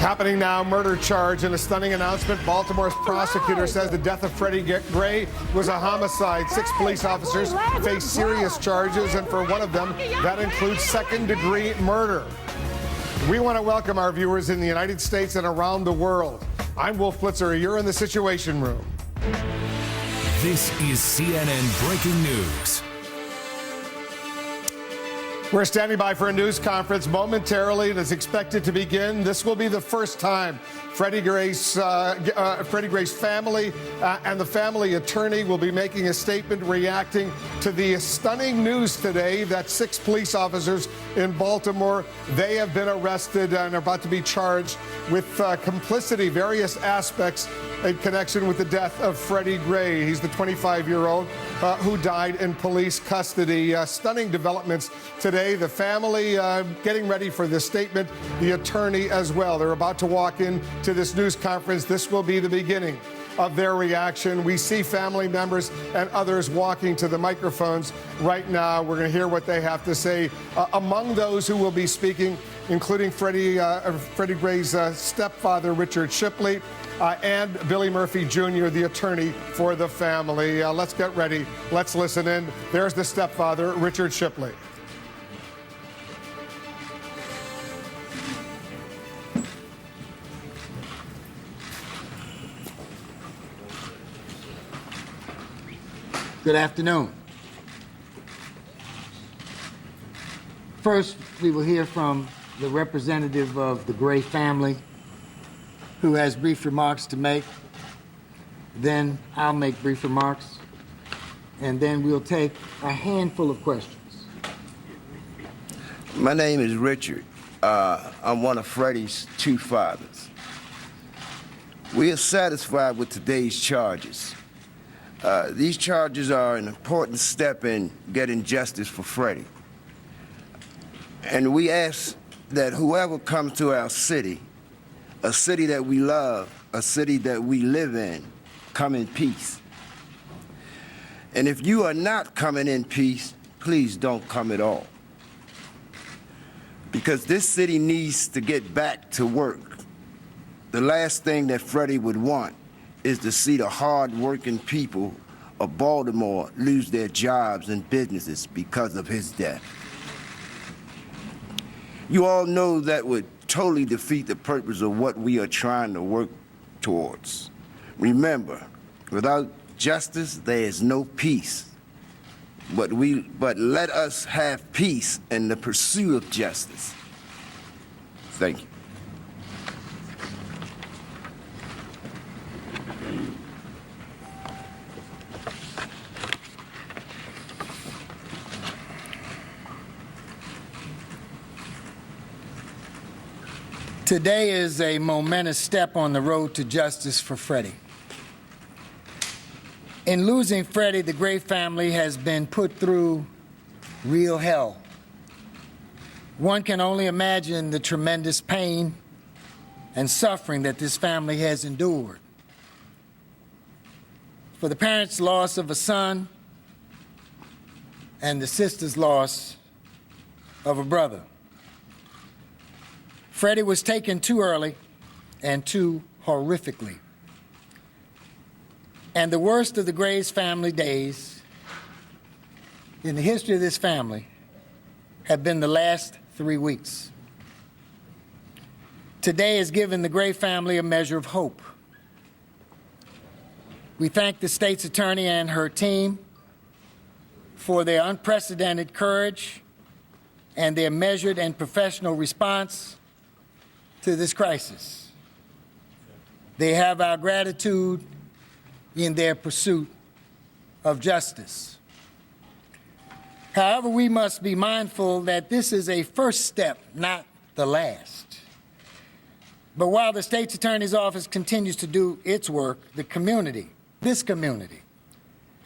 Happening now, murder charge in a stunning announcement. Baltimore's prosecutor says the death of Freddie Gray was a homicide. 6 police officers face serious charges, and for one of them, that includes second-degree murder. We want to welcome our viewers in the United States and around the world. I'm Wolf Blitzer. You're in the Situation Room. This is CNN Breaking News. We're standing by for a news conference momentarily. It is expected to begin. This will be the first time Freddie Gray's family and the family attorney will be making a statement reacting to the stunning news today that 6 police officers in Baltimore, they have been arrested and are about to be charged with complicity, various aspects in connection with the death of Freddie Gray. He's the 25-year-old who died in police custody. Stunning developments today. The family getting ready for this statement. The attorney as well. They're about to walk in to this news conference. This will be the beginning of their reaction. We see family members and others walking to the microphones right now. We're going to hear what they have to say. Among those who will be speaking, including Freddie Gray's stepfather, Richard Shipley, and Billy Murphy Jr., the attorney for the family. Let's get ready. Let's listen in. There's the stepfather, Richard Shipley. Good afternoon. First, we will hear from the representative of the Gray family, who has brief remarks to make. Then I'll make brief remarks, and then we'll take a handful of questions. My name is Richard. I'm one of Freddie's 2 fathers. We are satisfied with today's charges. These charges are an important step in getting justice for Freddie. And we ask that whoever comes to our city, a city that we love, a city that we live in, come in peace. And if you are not coming in peace, please don't come at all. Because this city needs to get back to work. The last thing that Freddie would want is to see the hard-working people of Baltimore lose their jobs and businesses because of his death. You all know that would totally defeat the purpose of what we are trying to work towards. Remember, without justice, there is no peace. But let us have peace in the pursuit of justice. Thank you. Today is a momentous step on the road to justice for Freddie. In losing Freddie, the Gray family has been put through real hell. One can only imagine the tremendous pain and suffering that this family has endured. For the parents' loss of a son and the sister's loss of a brother. Freddie was taken too early and too horrifically. And the worst of the Gray's family days in the history of this family have been the last 3 weeks. Today has given the Gray family a measure of hope. We thank the state's attorney and her team for their unprecedented courage and their measured and professional response to this crisis. They have our gratitude in their pursuit of justice. However, we must be mindful that this is a first step, not the last. But while the state's attorney's office continues to do its work, the community, this community,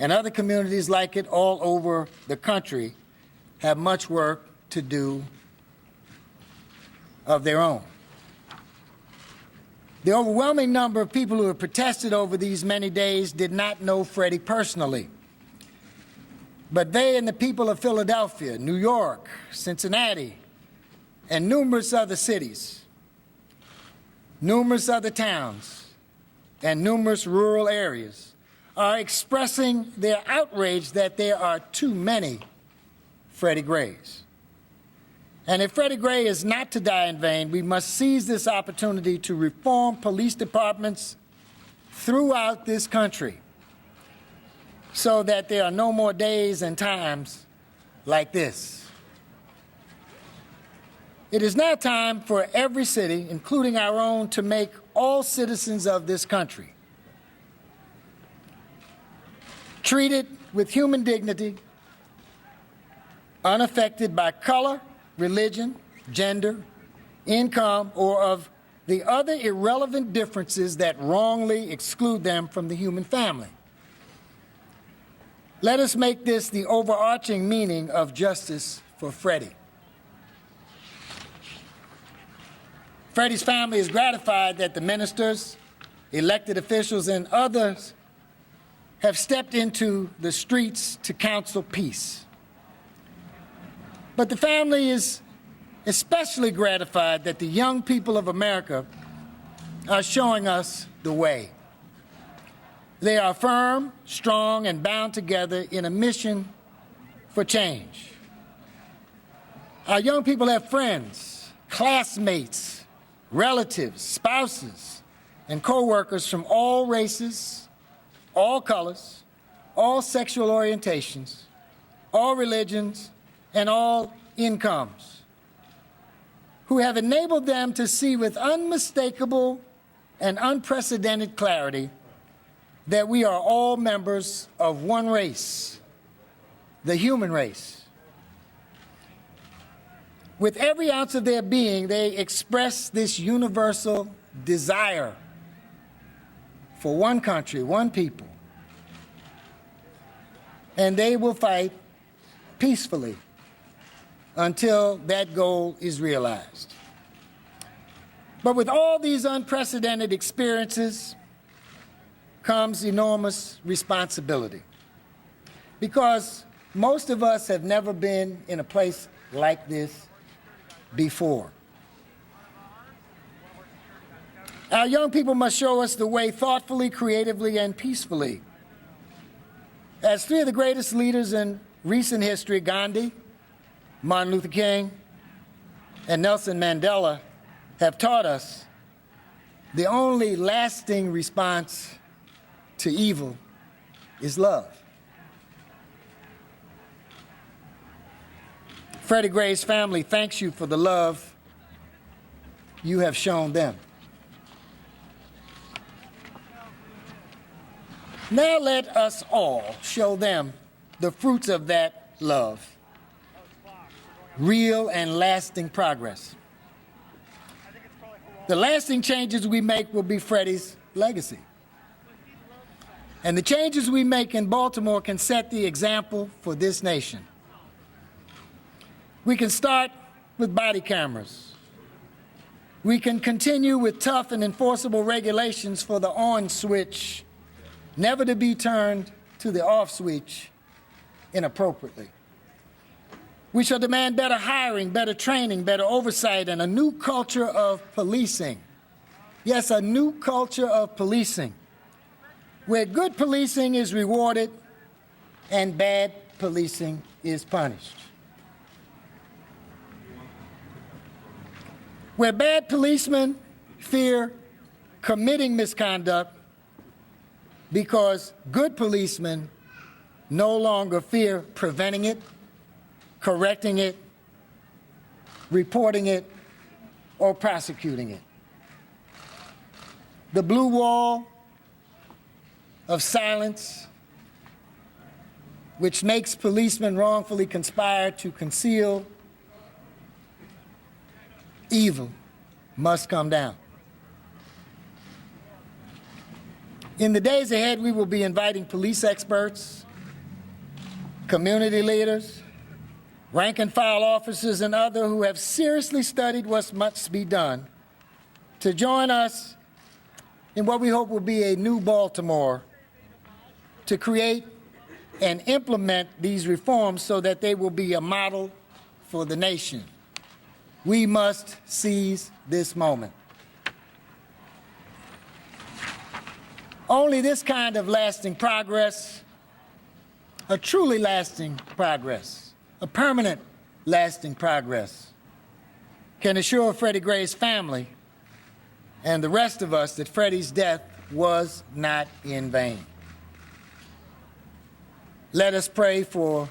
and other communities like it all over the country have much work to do of their own. The overwhelming number of people who have protested over these many days did not know Freddie personally. But they and the people of Philadelphia, New York, Cincinnati, and numerous other cities numerous other towns, and numerous rural areas are expressing their outrage that there are too many Freddie Grays. And if Freddie Gray is not to die in vain, we must seize this opportunity to reform police departments throughout this country so that there are no more days and times like this. It is now time for every city, including our own, to make all citizens of this country treated with human dignity, unaffected by color, religion, gender, income, or of the other irrelevant differences that wrongly exclude them from the human family. Let us make this the overarching meaning of justice for Freddie. Freddie's family is gratified that the ministers, elected officials, and others have stepped into the streets to counsel peace. But the family is especially gratified that the young people of America are showing us the way. They are firm, strong, and bound together in a mission for change. Our young people have friends, classmates, relatives, spouses, and co-workers from all races, all colors, all sexual orientations, all religions, and all incomes, who have enabled them to see with unmistakable and unprecedented clarity that we are all members of one race, the human race. With every ounce of their being, they express this universal desire for one country, one people, and they will fight peacefully until that goal is realized. But with all these unprecedented experiences comes enormous responsibility, because most of us have never been in a place like this before. Our young people must show us the way thoughtfully, creatively, and peacefully. As three of the greatest leaders in recent history, Gandhi, Martin Luther King, and Nelson Mandela, have taught us, the only lasting response to evil is love. Freddie Gray's family thanks you for the love you have shown them. Now let us all show them the fruits of that love, real and lasting progress. The lasting changes we make will be Freddie's legacy. And the changes we make in Baltimore can set the example for this nation. We can start with body cameras. We can continue with tough and enforceable regulations for the on switch, never to be turned to the off switch inappropriately. We shall demand better hiring, better training, better oversight, and a new culture of policing. Yes, a new culture of policing, where good policing is rewarded and bad policing is punished. Where bad policemen fear committing misconduct because good policemen no longer fear preventing it, correcting it, reporting it, or prosecuting it. The blue wall of silence, which makes policemen wrongfully conspire to conceal evil, must come down. In the days ahead, we will be inviting police experts, community leaders, rank and file officers, and others who have seriously studied what must be done to join us in what we hope will be a new Baltimore, to create and implement these reforms so that they will be a model for the nation. We must seize this moment. Only this kind of lasting progress, a truly lasting progress, a permanent lasting progress, can assure Freddie Gray's family and the rest of us that Freddie's death was not in vain. Let us pray for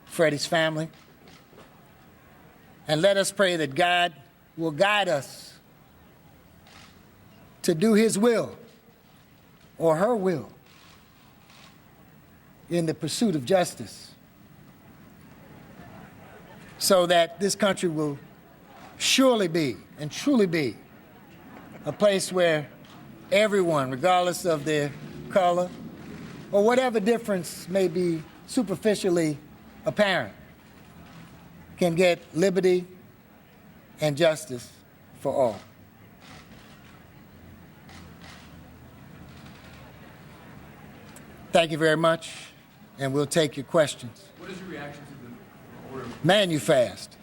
Freddie's family, and let us pray that God will guide us to do his will or her will in the pursuit of justice, so that this country will surely be and truly be a place where everyone, regardless of their color or whatever difference may be superficially apparent, can get liberty and justice for all. Thank you very much, and we'll take your questions. What is your reaction to the order? Man, you fast.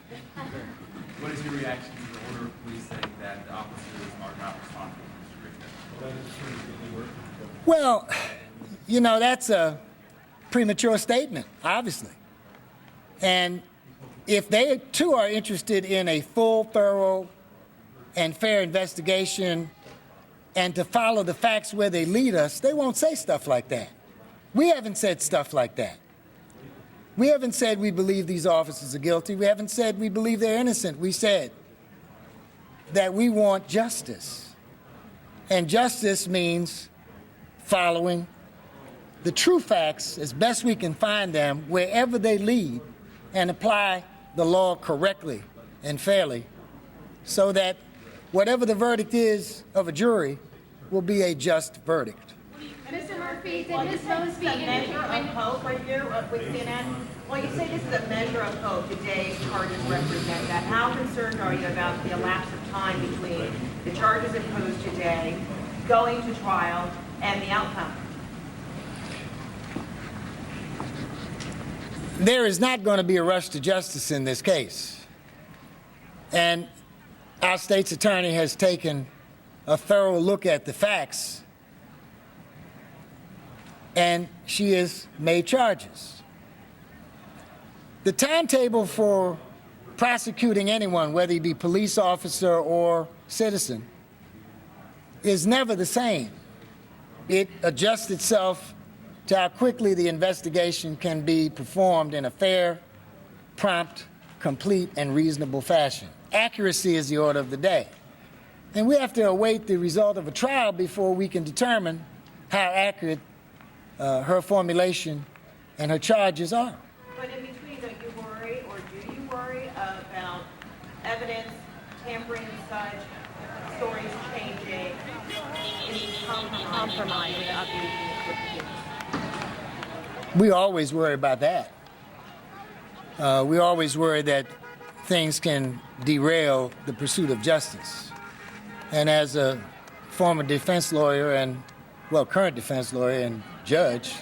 What is your reaction to the order of police saying that the officers are not responsible for Mr. Richter? Well, you know, that's a premature statement, obviously. And if they, too, are interested in a full, thorough, and fair investigation and to follow the facts where they lead us, they won't say stuff like that. We haven't said stuff like that. We haven't said we believe these officers are guilty. We haven't said we believe they're innocent. We said that we want justice. And justice means following the true facts as best we can find them wherever they lead, and apply the law correctly and fairly, so that whatever the verdict is of a jury will be a just verdict. Mr. Murphy, did Ms. Mosby a measure of hope right here with CNN? Well, you say this is a measure of hope. Today's charges represent that. How concerned are you about the elapse of time between the charges imposed today, going to trial, and the outcome? There is not going to be a rush to justice in this case. And our state's attorney has taken a thorough look at the facts, and she has made charges. The timetable for prosecuting anyone, whether he be police officer or citizen, is never the same. It adjusts itself to how quickly the investigation can be performed in a fair, prompt, complete, and reasonable fashion. Accuracy is the order of the day. And we have to await the result of a trial before we can determine how accurate her formulation and her charges are. But in between, don't you worry, or do you worry about evidence tampering and such, stories changing, compromising of the We always worry about that. We always worry that things can derail the pursuit of justice. And as a former defense lawyer and, well, current defense lawyer and judge,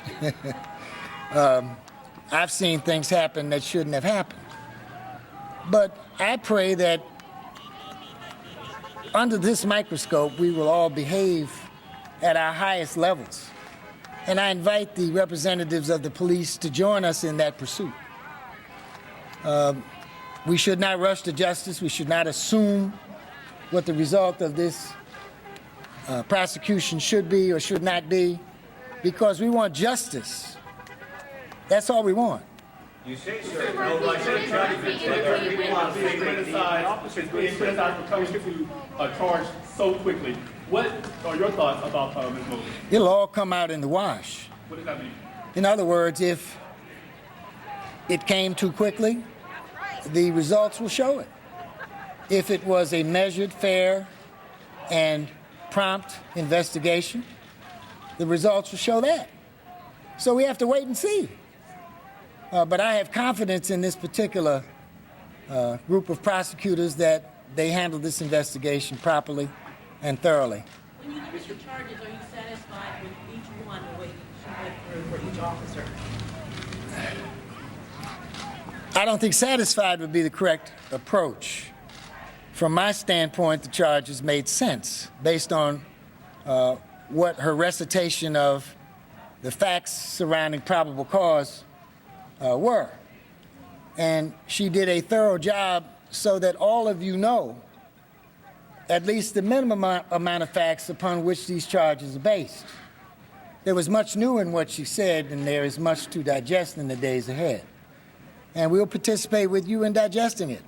I've seen things happen that shouldn't have happened. But I pray that under this microscope, we will all behave at our highest levels. And I invite the representatives of the police to join us in that pursuit. We should not rush to justice. We should not assume what the result of this prosecution should be or should not be, because we want justice. That's all we want. You say, sir, no right to charged so quickly. What are your thoughts about Ms. Mosby? It'll all come out in the wash. What does that mean? In other words, if it came too quickly, the results will show it. If it was a measured, fair, and prompt investigation, the results will show that. So we have to wait and see. But I have confidence in this particular group of prosecutors that they handled this investigation properly and thoroughly. When you look at your charges, are you satisfied with each one, what you went through for each officer? I don't think satisfied would be the correct approach. From my standpoint, the charges made sense based on what her recitation of the facts surrounding probable cause were. And she did a thorough job so that all of you know at least the minimum amount of facts upon which these charges are based. There was much new in what she said, and there is much to digest in the days ahead. And we'll participate with you in digesting it.